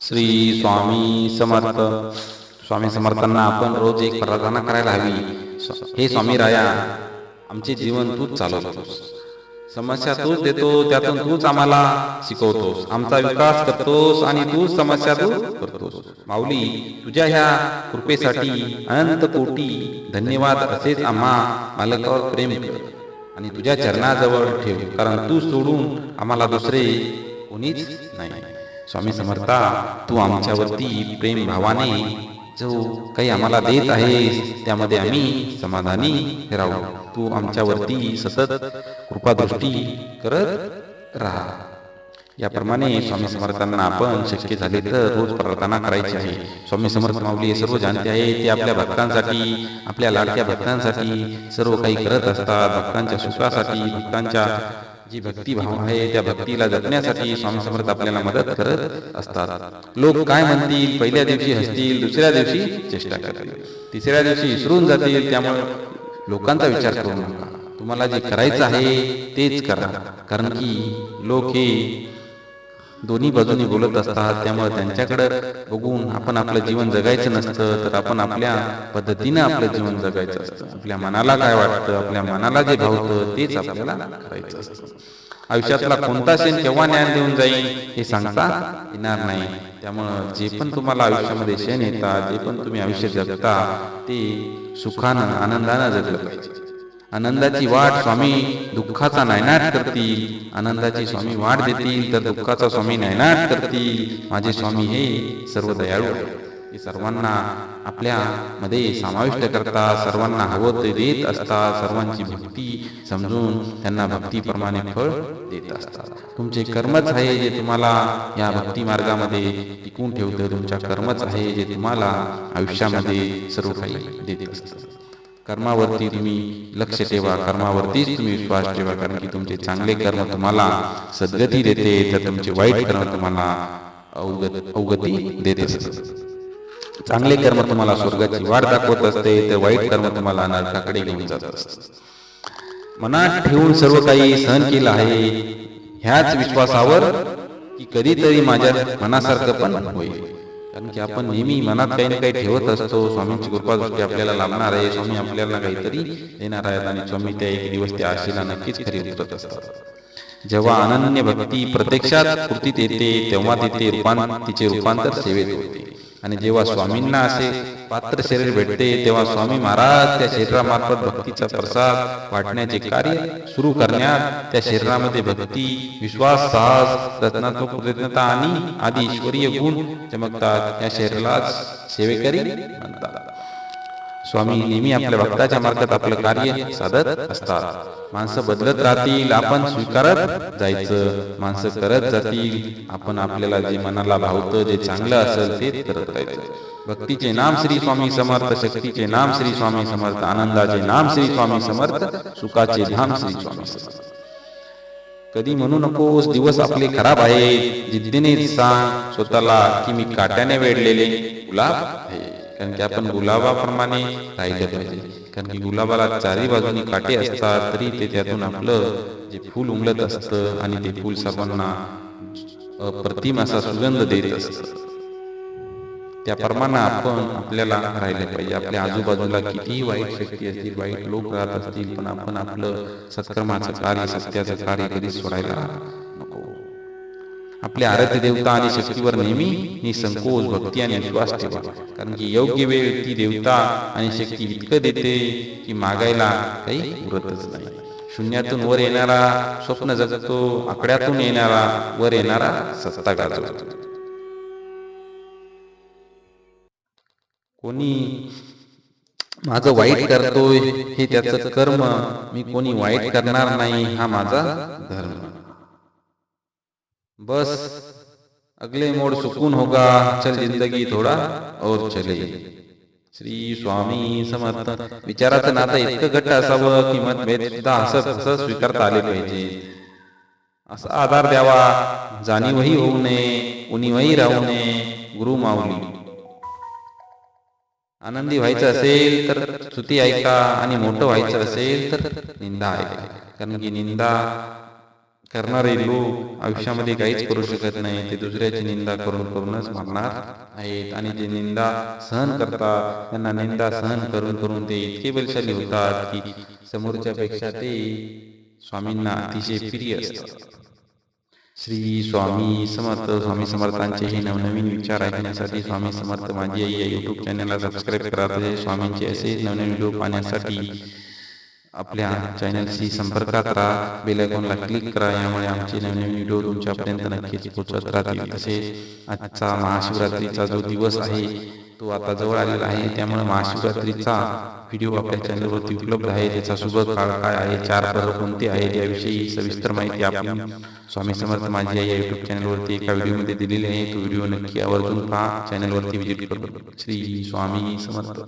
श्री स्वामी समर्थ. स्वामी समर्थांना आपण रोज एक प्रार्थना करायला हवी. हे स्वामी राया, आमचे जीवन तूच चालवतोस, समस्या तूच देतो, त्यातून तूच आम्हाला शिकवतोस, आमचा विकास करतोस आणि तूच समस्या दूर करतोस. माऊली, तुझ्या ह्या कृपेसाठी अनंत कोटी धन्यवाद. असेच आम्हा मालकावर प्रेम कर आणि तुझ्या चरणाजवळ ठेव, कारण तू सोडून आम्हाला दुसरे कोणीच नाही. स्वामी समर्था, तू आमच्यावरती प्रेम भावाने जो काही आम्हाला देत आहेस त्यामध्ये आम्ही समाधानी राहू. तू आमच्यावरती सतत कृपादृष्टी करत राहा. याप्रमाणे स्वामी समर्थांना आपण शक्य झाले तर रोज प्रार्थना करायची आहे. स्वामी समर्थ माऊली सर्व जाणते आहे, ते आपल्या भक्तांसाठी, आपल्या लाडक्या भक्तांसाठी सर्व काही करत असतात. भक्तांच्या सुखासाठी, भक्तांच्या जी भक्तिभाव आहे त्या भक्तीला जपण्यासाठी स्वामी समर्थ आपल्याला मदत करत असतात. लोक काय म्हणतील, पहिल्या दिवशी हसतील, दुसऱ्या दिवशी चेष्टा करतील, तिसऱ्या दिवशी विसरून जातील. त्यामुळे लोकांचा विचार करू नका. तुम्हाला जे करायचं आहे तेच करा, कारण की लोक हे दोन्ही बाजूनी बोलत असतात. त्यामुळे त्यांच्याकडे बघून आपण आपलं जीवन जगायचं नसतं, तर आपण आपल्या पद्धतीनं आपलं जीवन जगायचं असतं. आपल्या मनाला काय वाटतं, आपल्या मनाला जे भावतं तेच आपल्याला करायचं असतं. आयुष्यातला कोणता क्षण केव्हा ज्ञान देऊन जाईल हे सांगता येणार नाही. त्यामुळं जे पण तुम्हाला आयुष्यामध्ये क्षण येतात, जे पण तुम्ही आयुष्य जगता ते सुखानं, आनंदानं जगलं पाहिजे. आनंदाची वाट स्वामी दुःखाचा नायनाट करतील, आनंदाची स्वामी वाट देतील तर दुःखाचा स्वामी नायनाट करतील. माझे स्वामी हे सर्व दयाळू आहेत. ते सर्वांना आपल्या मध्ये समाविष्ट करतात, सर्वांना हवं ते देत असतात, सर्वांची भक्ती समजून त्यांना भक्तीप्रमाणे फळ देत असतात. तुमचे कर्मच आहे जे तुम्हाला या भक्ती मार्गामध्ये टिकून ठेवतं. तुमच्या कर्मच आहे जे तुम्हाला आयुष्यामध्ये सर्व काही देत असतं. कर्मावरती तुम्ही लक्ष ठेवा, कर्मावरतीच तुम्ही विश्वास ठेवा, कारण की तुमचे चांगले कर्म तुम्हाला सद्गती देते, तर तुमचे वाईट कर्म तुम्हाला अवगती देत असते. चांगले कर्म तुम्हाला स्वर्गाची वाट दाखवत असते, तर वाईट कर्म तुम्हाला नरकाकडे घेऊन जात असते. मनात ठेवून सर्व काही सहन केलं आहे ह्याच विश्वासावर की कधीतरी माझ्या मनासारखं पण होईल. कारण की आपण नेहमी मनात काही ना काही ठेवत असतो. स्वामींची कृपादृष्टी आपल्याला लाभणार आहे, स्वामी आपल्याला काहीतरी देणार आहेत आणि स्वामी त्या एक दिवस त्या आशेला नक्कीच खरी उतरत असतात. जेव्हा अनन्य भक्ती प्रत्यक्षात कृतीत येते तेव्हा तिचे रूपांतर सेवेत होते. आणि जेव्हा स्वामींना असे पात्र शरीर भेटते तेव्हा स्वामी महाराज त्या शरीरामार्फत भक्तीचा प्रसाद वाटण्याचे कार्य सुरू करण्यात त्या शरीरामध्ये भक्ती, विश्वास, साहस, रचनात्मक कृतज्ञता आणि आदी ईश्वरीय गुण चमकतात. या शरीरालाच सेवेकरी म्हणतात. स्वामी नेहमी आपल्या भक्ताच्या मार्गात आपलं कार्य साधत असतात. माणसं बदलत राहतील, आपण स्वीकारत जायचं. माणसं करत जातील, आपण आपल्याला जे मनाला भावतं, जे चांगलं असेल ते करत राहायचं. भक्तीचे नाम श्री स्वामी समर्थ, शक्तीचे नाम श्री स्वामी समर्थ, आनंदाचे नाम श्री स्वामी समर्थ, सुखाचे धाम श्री स्वामी समर्थ. कधी म्हणू नकोस दिवस आपले खराब आहेत. जिद्दीने सांग स्वतःला की मी काट्याने वेढलेले गुलाब आहे. कारण की आपण गुलाबाप्रमाणे राहिले पाहिजे. कारण की गुलाबाला चारी बाजूनी काटे असतात, तरी ते त्यातून आपलं जे फूल उमलत असतं आणि ते फूल सर्वांना अप्रतिम असा सुगंध देत असतं. त्याप्रमाणे आपण आपल्याला राहिले पाहिजे. आपल्या आजूबाजूला कितीही वाईट शक्ती असतील, वाईट लोक राहत असतील, पण आपण आपलं सत्कर्माचं कार्य, सत्याचं कार्य कधीच सोडायला नको. आपल्या आराध्य देवता आणि शक्तीवर नेहमी निसंकोच भक्ती आणि विश्वास ठेवा. कारण की योग्य वेळ ती देवता आणि शक्ती इतकं देते की मागायला काही उरतच नाही. शून्यातून वर येणारा स्वप्न जगतो, आकड्यातून येणारा वर येणारा सत्ता गाजवतो. कोणी माझं वाईट करतोय हे त्याचं कर्म, मी कोणी वाईट करणार नाही हा माझा धर्म. बस अगले मोड सुकून होगा, चल जिंदगी थोडा और चले. श्री स्वामी समर्थ. विचाराचं नातं इतकं घट्ट असावं की मतभेद सुद्धा हसत हसत स्वीकारता आले पाहिजे. असा आधार द्यावा, जाणीवही होऊ नये, उणीवही राहू नये. गुरु माऊली. आनंदी व्हायचं असेल तर स्तुती ऐका आणि मोठं व्हायचं असेल तर निंदा ऐका. कारण की निंदा करणारे लोक आयुष्यामध्ये काहीच करू शकत नाही. ते दुसऱ्याची निंदा करून करूनच मरणार आहेत. आणि जे निंदा सहन करतात त्यांना निंदा सहन करून करून ते इतके बलशाली होतात की समोरच्यापेक्षा ते स्वामींना अतिशय प्रिय असतात. श्री स्वामी समर्थ. स्वामी समर्थांचे हे नवनवीन विचार ऐकण्यासाठी स्वामी समर्थ माझी आई या यूट्यूब चॅनलला सबस्क्राईब करा. तसेच स्वामींचे असे नवनवीन व्हिडिओ पाहण्यासाठी आपल्या चॅनलशी संपर्कात राहा. बेल आयकॉनला क्लिक करा. यामुळे आमचे नवीन व्हिडिओ तुमच्यापर्यंत नक्कीच पोहोचत राहतील. तसेच आजचा महाशिवरात्रीचा जो दिवस आहे तो आता जवळ आलेला आहे, त्यामुळे महाशिवरात्रीचा व्हिडिओ आपल्या चॅनलवरती उपलब्ध आहे. त्याचा शुभ काळ काय आहे, 4 पर्व कोणते आहेत याविषयी सविस्तर माहिती आपण स्वामी समर्थ माझी आई या यूट्यूब चॅनलवरती एका व्हिडिओमध्ये दिलेली आहे. तो व्हिडिओ नक्की आवर्जून पहा. चॅनलवरती व्हिजिट करून. श्री स्वामी समर्थ.